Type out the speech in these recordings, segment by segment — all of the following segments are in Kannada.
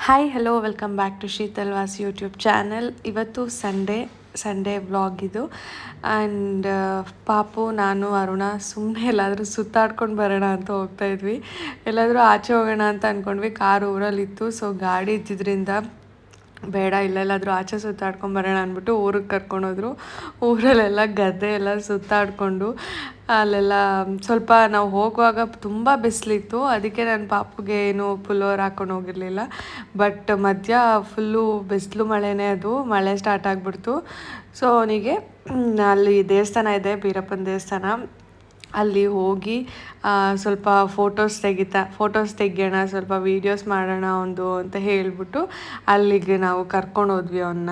Hi hello welcome back to Sheetal ವಾಸ್ ಯೂಟ್ಯೂಬ್ ಚಾನಲ್. ಇವತ್ತು ಸಂಡೇ ವ್ಲಾಗ್ ಇದು. ಆ್ಯಂಡ್ ಪಾಪು ನಾನು ಅರುಣ ಸುಮ್ಮನೆ ಎಲ್ಲಾದರೂ ಸುತ್ತಾಡ್ಕೊಂಡು ಬರೋಣ ಅಂತ ಹೋಗ್ತಾಯಿದ್ವಿ. ಎಲ್ಲಾದರೂ ಆಚೆ ಹೋಗೋಣ ಅಂತ ಅಂದ್ಕೊಂಡ್ವಿ. ಕಾರು ಊರಲ್ಲಿತ್ತು, ಸೊ ಗಾಡಿ ಇದ್ದಿದ್ದರಿಂದ ಬೇಡ ಇಲ್ಲೆಲ್ಲಾದರೂ ಆಚೆ ಸುತ್ತಾಡ್ಕೊಂಬರೋಣ ಅಂದ್ಬಿಟ್ಟು ಊರಿಗೆ ಕರ್ಕೊಂಡೋದ್ರು. ಊರಲ್ಲೆಲ್ಲ ಗದ್ದೆ ಎಲ್ಲ ಸುತ್ತಾಡಿಕೊಂಡು ಅಲ್ಲೆಲ್ಲ ಸ್ವಲ್ಪ ನಾವು ಹೋಗುವಾಗ ತುಂಬ ಬಿಸಿಲಿತ್ತು, ಅದಕ್ಕೆ ನನ್ನ ಪಾಪುಗೆ ಏನು ಪುಲ್ಲೋರ್ ಹಾಕೊಂಡು ಹೋಗಿರಲಿಲ್ಲ. ಬಟ್ ಮಧ್ಯ ಫುಲ್ಲು ಬಿಸಿಲು ಮಳೆನೇ, ಅದು ಮಳೆ ಸ್ಟಾರ್ಟ್ ಆಗಿಬಿಡ್ತು. ಸೊ ಅವನಿಗೆ ಅಲ್ಲಿ ದೇವಸ್ಥಾನ ಇದೆ, ಬೀರಪ್ಪನ ದೇವಸ್ಥಾನ, ಅಲ್ಲಿ ಹೋಗಿ ಸ್ವಲ್ಪ ಫೋಟೋಸ್ ತೆಗಿಯೋಣ, ಸ್ವಲ್ಪ ವೀಡಿಯೋಸ್ ಮಾಡೋಣ ಒಂದು ಅಂತ ಹೇಳಿಬಿಟ್ಟು ಅಲ್ಲಿಗೆ ನಾವು ಕರ್ಕೊಂಡು ಹೋದ್ವಿ ಅವನ್ನ.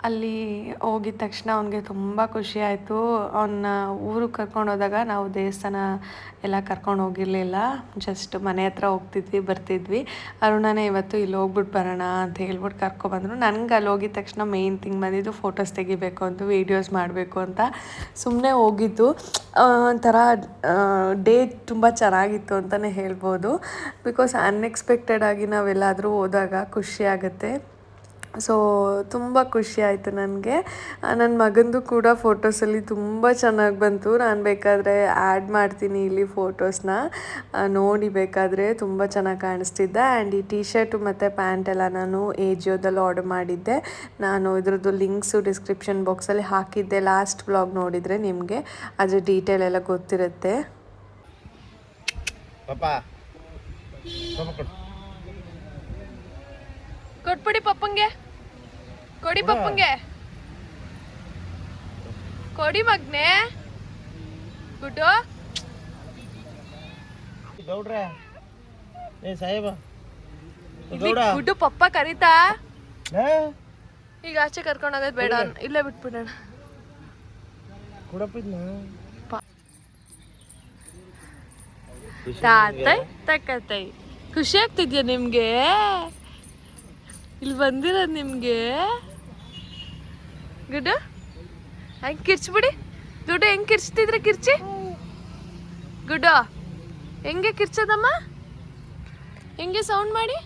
ಅಲ್ಲಿ ಹೋಗಿದ ತಕ್ಷಣ ಅವನಿಗೆ ತುಂಬ ಖುಷಿ ಆಯಿತು. ಅವನ್ನ ಊರಿಗೆ ಕರ್ಕೊಂಡು ಹೋದಾಗ ನಾವು ದೇವಸ್ಥಾನ ಎಲ್ಲ ಕರ್ಕೊಂಡು ಹೋಗಿರಲಿಲ್ಲ, ಜಸ್ಟ್ ಮನೆ ಹತ್ರ ಹೋಗ್ತಿದ್ವಿ ಬರ್ತಿದ್ವಿ. ಅರುಣನೇ ಇವತ್ತು ಇಲ್ಲಿ ಹೋಗ್ಬಿಟ್ಟು ಬರೋಣ ಅಂತ ಹೇಳ್ಬಿಟ್ಟು ಕರ್ಕೊಬಂದರು. ನನಗೆ ಅಲ್ಲಿ ಹೋಗಿದ ತಕ್ಷಣ ಮೇಯ್ನ್ ಥಿಂಗ್ ಬಂದಿದ್ದು ಫೋಟೋಸ್ ತೆಗಿಬೇಕು ಅಂತ, ವೀಡಿಯೋಸ್ ಮಾಡಬೇಕು ಅಂತ ಸುಮ್ಮನೆ ಹೋಗಿದ್ದು. ಒಂಥರ ಡೇ ತುಂಬ ಚೆನ್ನಾಗಿತ್ತು ಅಂತಲೇ ಹೇಳ್ಬೋದು. ಬಿಕಾಸ್ ಅನ್ಎಕ್ಸ್ಪೆಕ್ಟೆಡ್ ಆಗಿ ನಾವೆಲ್ಲಾದರೂ ಹೋದಾಗ ಖುಷಿ ಆಗುತ್ತೆ. ಸೊ ತುಂಬ ಖುಷಿ ಆಯಿತು ನನಗೆ. ನನ್ನ ಮಗಂದು ಕೂಡ ಫೋಟೋಸಲ್ಲಿ ತುಂಬ ಚೆನ್ನಾಗಿ ಬಂತು. ನಾನು ಬೇಕಾದರೆ ಆ್ಯಡ್ ಮಾಡ್ತೀನಿ ಇಲ್ಲಿ ಫೋಟೋಸ್ನ, ನೋಡಿ ಬೇಕಾದರೆ. ತುಂಬ ಚೆನ್ನಾಗಿ ಕಾಣಿಸ್ತಿದ್ದೆ. ಆ್ಯಂಡ್ ಈ ಟಿ ಶರ್ಟು ಮತ್ತು ಪ್ಯಾಂಟ್ ಎಲ್ಲ ನಾನು ಏಜಿಯೋದಲ್ಲಿ ಆರ್ಡರ್ ಮಾಡಿದ್ದೆ. ನಾನು ಇದ್ರದ್ದು ಲಿಂಕ್ಸು ಡಿಸ್ಕ್ರಿಪ್ಷನ್ ಬಾಕ್ಸಲ್ಲಿ ಹಾಕಿದ್ದೆ. ಲಾಸ್ಟ್ ವ್ಲಾಗ್ ನೋಡಿದರೆ ನಿಮಗೆ ಅದ್ರ ಡೀಟೇಲ್ ಎಲ್ಲ ಗೊತ್ತಿರುತ್ತೆ. ಕೊಟ್ಬಿಡಿ ಪಪ್ಪಂಗೆ, ಕೊಡಿ ಪಪ್ಪಂಗೆ, ಕೊಡಿ ಮಗ್ನೆ. ಗುಡ್ಡು ಗೌಡ್ರೆ, ಏ ಸಾಹೇಬ ಗುಡ್ಡು ಪಪ್ಪ ಕರೀತಾ. ಈಗ ಆಚೆ ಕರ್ಕೊಂಡು ಹೋಗೋದು ಬೇಡ, ಇಲ್ಲೇ ಬಿಟ್ಬಿಡೋಣ. ತಾತೈ ತಕ್ಕತೈ, ಖುಷಿ ಆಗ್ತಿದ್ಯಾ ನಿಮ್ಗೆ ಇಲ್ಲಿ ಬಂದಿರೋದು? ನಿಮ್ಗೆ ಗುಡ್ಡು ಹೆಂಗೆ ಕಿರ್ಚ್ಬಿಡಿ. ಗುಡ್ಡು ಹೆಂಗೆ ಕಿರ್ಚ್ತಿದ್ರೆ ಕಿರ್ಚಿ. ಗುಡ್ಡು ಹೆಂಗೆ ಕಿರ್ಚದಮ್ಮ, ಹೆಂಗೆ ಸೌಂಡ್ ಮಾಡಿ.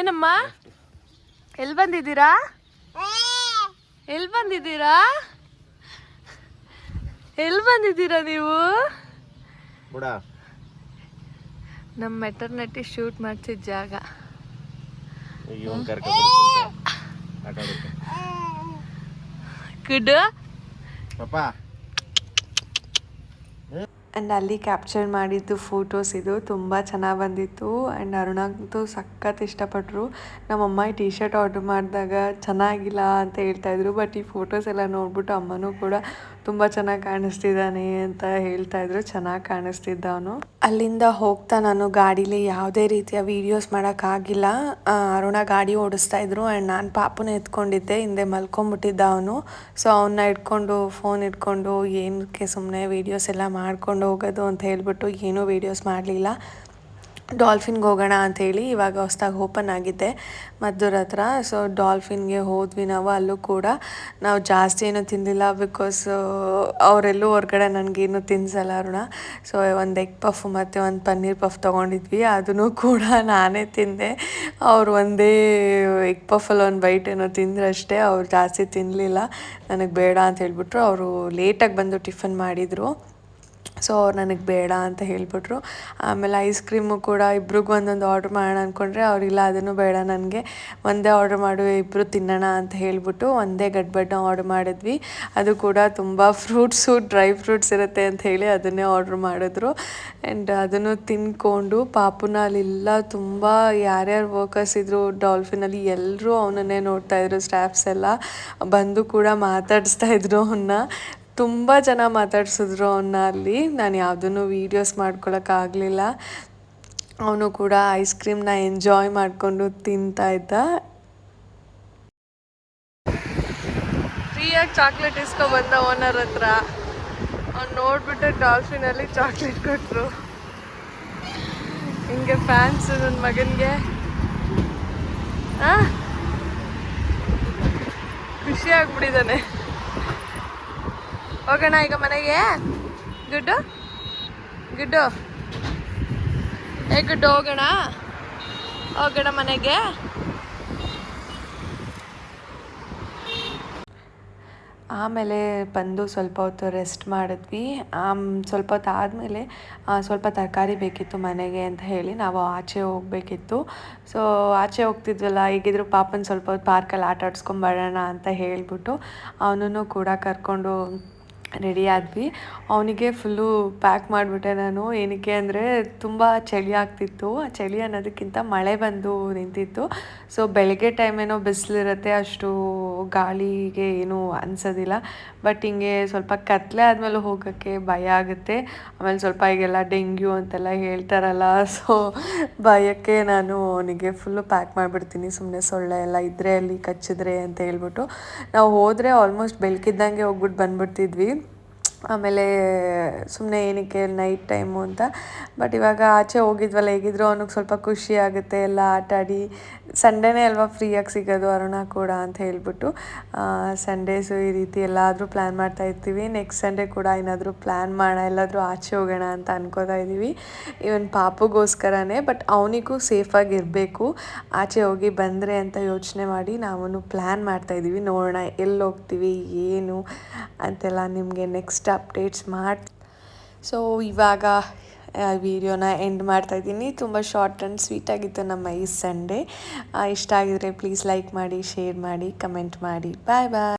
ಏನಮ್ಮ, ಎಲ್ಲಿ ಬಂದಿದ್ದೀರಾ? ಎಲ್ಲಿ ಬಂದಿದ್ದೀರಾ? ಎಲ್ಲಿ ಬಂದಿದ್ದೀರಾ ನೀವು? ನಮ್ಮ ಮೆಟರ್ನಿಟಿ ಶೂಟ್ ಮಾಡ್ತಿದ್ದ ಜಾಗ. ಗುಡ್ ಆ್ಯಂಡ್ ಅಲ್ಲಿ ಕ್ಯಾಪ್ಚರ್ ಮಾಡಿದ್ದು ಫೋಟೋಸ್ ಇದು ತುಂಬ ಚೆನ್ನಾಗಿ ಬಂದಿತ್ತು. ಆ್ಯಂಡ್ ಅರುಣಂತೂ ಸಖತ್ ಇಷ್ಟಪಟ್ಟರು. ನಮ್ಮಮ್ಮ ಈ ಟಿ ಶರ್ಟ್ ಆರ್ಡ್ರ್ ಮಾಡಿದಾಗ ಚೆನ್ನಾಗಿಲ್ಲ ಅಂತ ಹೇಳ್ತಾಯಿದ್ರು, ಬಟ್ ಈ ಫೋಟೋಸ್ ಎಲ್ಲ ನೋಡ್ಬಿಟ್ಟು ಅಮ್ಮನೂ ಕೂಡ ತುಂಬ ಚೆನ್ನಾಗಿ ಕಾಣಿಸ್ತಿದ್ದಾನೆ ಅಂತ ಹೇಳ್ತಾಯಿದ್ರು. ಚೆನ್ನಾಗಿ ಕಾಣಿಸ್ತಿದ್ದ ಅವನು. ಅಲ್ಲಿಂದ ಹೋಗ್ತಾ ನಾನು ಗಾಡೀಲಿ ಯಾವುದೇ ರೀತಿಯ ವೀಡಿಯೋಸ್ ಮಾಡೋಕ್ಕಾಗಿಲ್ಲ. ಅರುಣ ಗಾಡಿ ಓಡಿಸ್ತಾಯಿದ್ರು ಆ್ಯಂಡ್ ನಾನು ಪಾಪುನ ಎತ್ಕೊಂಡಿದ್ದೆ, ಹಿಂದೆ ಮಲ್ಕೊಂಬಿಟ್ಟಿದ್ದ ಅವನು. ಸೊ ಅವನ್ನ ಇಟ್ಕೊಂಡು ಫೋನ್ ಇಟ್ಕೊಂಡು ಏನಕ್ಕೆ ಸುಮ್ಮನೆ ವೀಡಿಯೋಸ್ ಎಲ್ಲ ಮಾಡ್ಕೊಂಡು ಹೋಗೋದು ಅಂತ ಹೇಳ್ಬಿಟ್ಟು ಏನೂ ವೀಡಿಯೋಸ್ ಮಾಡಲಿಲ್ಲ. ಡಾಲ್ಫಿನ್ಗೆ ಹೋಗೋಣ ಅಂಥೇಳಿ ಇವಾಗ ಹೊಸ್ದಾಗಿ ಓಪನ್ ಆಗಿದೆ ಮದ್ದೂರ ಹತ್ರ. ಸೊ ಡಾಲ್ಫಿನ್ಗೆ ಹೋದ್ವಿ ನಾವು. ಅಲ್ಲೂ ಕೂಡ ನಾವು ಜಾಸ್ತಿ ಏನೂ ತಿಂದಿಲ್ಲ, ಬಿಕಾಸ್ ಅವರೆಲ್ಲೂ ಹೊರಗಡೆ ನನಗೇನು ತಿನ್ನಿಸಲ್ಲ ಅರುಣ. ಸೊ ಒಂದು ಎಗ್ ಪಫ್ ಮತ್ತು ಒಂದು ಪನ್ನೀರ್ ಪಫ್ ತೊಗೊಂಡಿದ್ವಿ, ಅದನ್ನು ಕೂಡ ನಾನೇ ತಿಂದೆ. ಅವ್ರು ಒಂದೇ ಎಗ್ ಪಫಲ್ಲಿ ಒಂದು ಬೈಟ್ ಏನೋ ತಿಂದರೆ ಅಷ್ಟೇ, ಅವ್ರು ಜಾಸ್ತಿ ತಿನ್ನಲಿಲ್ಲ. ನನಗೆ ಬೇಡ ಅಂತ ಹೇಳಿಬಿಟ್ರು. ಅವರು ಲೇಟಾಗಿ ಬಂದು ಟಿಫನ್ ಮಾಡಿದರು, ಸೊ ಅವ್ರು ನನಗೆ ಬೇಡ ಅಂತ ಹೇಳಿಬಿಟ್ರು. ಆಮೇಲೆ ಐಸ್ ಕ್ರೀಮು ಕೂಡ ಇಬ್ರಿಗೂ ಒಂದೊಂದು ಆರ್ಡ್ರ್ ಮಾಡೋಣ ಅಂದ್ಕೊಂಡ್ರೆ ಅವರಿಲ್ಲ, ಅದನ್ನು ಬೇಡ ನನಗೆ ಒಂದೇ ಆರ್ಡ್ರ್ ಮಾಡು, ಇಬ್ಬರು ತಿನ್ನೋಣ ಅಂತ ಹೇಳಿಬಿಟ್ಟು ಒಂದೇ ಗಡ್ಬಡ್ನ ಆರ್ಡ್ರ್ ಮಾಡಿದ್ವಿ. ಅದು ಕೂಡ ತುಂಬ ಡ್ರೈ ಫ್ರೂಟ್ಸ್ ಇರುತ್ತೆ ಅಂತ ಹೇಳಿ ಅದನ್ನೇ ಆರ್ಡ್ರ್ ಮಾಡಿದ್ರು. ಆ್ಯಂಡ್ ಅದನ್ನು ತಿಂದ್ಕೊಂಡು ಪಾಪುನ ಅಲ್ಲೆಲ್ಲ ತುಂಬ ಯಾರ್ಯಾರು ವರ್ಕರ್ಸ್ ಇದ್ದರು ಡಾಲ್ಫಿನಲ್ಲಿ ಎಲ್ಲರೂ ಅವನನ್ನೇ ನೋಡ್ತಾಯಿದ್ರು. ಸ್ಟಾಫ್ಸ್ ಎಲ್ಲ ಬಂದು ಕೂಡ ಮಾತಾಡಿಸ್ತಾಯಿದ್ರು ಅವನ್ನ. ತುಂಬ ಜನ ಮಾತಾಡ್ಸಿದ್ರು ಅವನ್ನ ಅಲ್ಲಿ. ನಾನು ಯಾವುದನ್ನು ವೀಡಿಯೋಸ್ ಮಾಡ್ಕೊಳಕ್ಕಾಗಲಿಲ್ಲ. ಅವನು ಕೂಡ ಐಸ್ ಕ್ರೀಮ್ನ ಎಂಜಾಯ್ ಮಾಡಿಕೊಂಡು ತಿಂತಾ ಇದ್ದ. ಫ್ರೀಯಾಗಿ ಚಾಕ್ಲೇಟ್ ಇಸ್ಕೊಬಂದ ಓನರ್ ಹತ್ರ. ಅವ್ನು ನೋಡ್ಬಿಟ್ಟು ಡಾಲ್ಫಿನಲ್ಲಿ ಚಾಕ್ಲೇಟ್ ಕೊಟ್ಟರು. ಹಿಂಗೆ ಫ್ಯಾನ್ಸ್ ನನ್ನ ಮಗನಿಗೆ ಖುಷಿ ಆಗ್ಬಿಟ್ಟಿದ್ದಾನೆ. ಹೋಗೋಣ ಈಗ ಮನೆಗೆ. ಗುಡ್ಡು ಗುಡ್ಡು ಗುಡ್ಡು ಹೋಗೋಣ ಮನೆಗೆ. ಆಮೇಲೆ ಬಂದು ಸ್ವಲ್ಪ ಹೊತ್ತು ರೆಸ್ಟ್ ಮಾಡಿದ್ವಿ. ಸ್ವಲ್ಪ ಹೊತ್ತು ಆದಮೇಲೆ ಸ್ವಲ್ಪ ತರಕಾರಿ ಬೇಕಿತ್ತು ಮನೆಗೆ ಅಂತ ಹೇಳಿ ನಾವು ಆಚೆ ಹೋಗಬೇಕಿತ್ತು. ಸೊ ಆಚೆ ಹೋಗ್ತಿದ್ವಲ್ಲ, ಈಗಿದ್ರು ಪಾಪನ ಸ್ವಲ್ಪ ಹೊತ್ತು ಪಾರ್ಕಲ್ಲಿ ಆಟ ಆಡಿಸ್ಕೊಂಬರೋಣ ಅಂತ ಹೇಳಿಬಿಟ್ಟು ಅವನನ್ನು ಕೂಡ ಕರ್ಕೊಂಡು ರೆಡಿ ಆದ್ವಿ. ಅವನಿಗೆ ಫುಲ್ಲು ಪ್ಯಾಕ್ ಮಾಡಿಬಿಟ್ಟೆ ನಾನು. ಏನಕ್ಕೆ ಅಂದರೆ ತುಂಬ ಚಳಿ ಆಗ್ತಿತ್ತು. ಚಳಿ ಅನ್ನೋದಕ್ಕಿಂತ ಮಳೆ ಬಂದು ನಿಂತಿತ್ತು. ಸೊ ಬೆಳಗ್ಗೆ ಟೈಮ್ ಏನೋ ಬಿಸಿಲಿರುತ್ತೆ, ಅಷ್ಟು ಗಾಳಿಗೆ ಏನೂ ಅನಿಸೋದಿಲ್ಲ. ಬಟ್ ಹಿಂಗೆ ಸ್ವಲ್ಪ ಕತ್ಲೆ ಆದಮೇಲೆ ಹೋಗೋಕ್ಕೆ ಭಯ ಆಗುತ್ತೆ. ಆಮೇಲೆ ಸ್ವಲ್ಪ ಈಗೆಲ್ಲ ಡೆಂಗ್ಯೂ ಅಂತೆಲ್ಲ ಹೇಳ್ತಾರಲ್ಲ, ಸೊ ಭಯಕ್ಕೆ ನಾನು ಅವನಿಗೆ ಫುಲ್ಲು ಪ್ಯಾಕ್ ಮಾಡಿಬಿಡ್ತೀನಿ. ಸುಮ್ಮನೆ ಸೊಳ್ಳೆ ಎಲ್ಲ ಇದ್ದರೆ ಅಲ್ಲಿ ಕಚ್ಚಿದ್ರೆ ಅಂತ ಹೇಳ್ಬಿಟ್ಟು. ನಾವು ಹೋದರೆ ಆಲ್ಮೋಸ್ಟ್ ಬೆಳಕಿದ್ದಂಗೆ ಹೋಗ್ಬಿಟ್ಟು ಬಂದುಬಿಡ್ತಿದ್ವಿ. ಆಮೇಲೆ ಸುಮ್ಮನೆ ಏನಕ್ಕೆ ನೈಟ್ ಟೈಮು ಅಂತ. ಬಟ್ ಇವಾಗ ಆಚೆ ಹೋಗಿದ್ವಲ್ಲ, ಹೇಗಿದ್ರು ಅವನಿಗೆ ಸ್ವಲ್ಪ ಖುಷಿ ಆಗುತ್ತೆ, ಎಲ್ಲ ಆಟಾಡಿ. ಸಂಡೇನೇ ಅಲ್ವಾ ಫ್ರೀಯಾಗಿ ಸಿಗೋದು ಅರುಣ ಕೂಡ ಅಂತ ಹೇಳ್ಬಿಟ್ಟು ಸಂಡೇಸು ಈ ರೀತಿ ಎಲ್ಲಾದರೂ ಪ್ಲ್ಯಾನ್ ಮಾಡ್ತಾಯಿರ್ತೀವಿ. ನೆಕ್ಸ್ಟ್ ಸಂಡೇ ಕೂಡ ಏನಾದರೂ ಪ್ಲ್ಯಾನ್ ಮಾಡೋಣ, ಎಲ್ಲಾದರೂ ಆಚೆ ಹೋಗೋಣ ಅಂತ ಅನ್ಕೋತಾ ಇದ್ದೀವಿ. ಇವನ್ ಪಾಪುಗೋಸ್ಕರನೇ, ಬಟ್ ಅವನಿಗೂ ಸೇಫಾಗಿರಬೇಕು. ಆಚೆ ಹೋಗಿ ಬಂದರೆ ಅಂತ ಯೋಚನೆ ಮಾಡಿ ನಾವು ಪ್ಲ್ಯಾನ್ ಮಾಡ್ತಾಯಿದ್ದೀವಿ. ನೋಡೋಣ ಎಲ್ಲಿ ಹೋಗ್ತೀವಿ ಏನು ಅಂತೆಲ್ಲ ನಿಮಗೆ ನೆಕ್ಸ್ಟ್ ಅಪ್ಡೇಟ್ಸ್ ಮಾಡಿ. ಸೊ ಇವಾಗ ವಿಡಿಯೋನ ಎಂಡ್ ಮಾಡ್ತಾಯಿದ್ದೀನಿ. ತುಂಬ ಶಾರ್ಟ್ ಆ್ಯಂಡ್ ಸ್ವೀಟಾಗಿತ್ತು ನಮ್ಮ ಈ ಸಂಡೇ. ಇಷ್ಟ ಆಗಿದರೆ ಪ್ಲೀಸ್ ಲೈಕ್ ಮಾಡಿ, ಶೇರ್ ಮಾಡಿ, ಕಮೆಂಟ್ ಮಾಡಿ. ಬಾಯ್ ಬಾಯ್.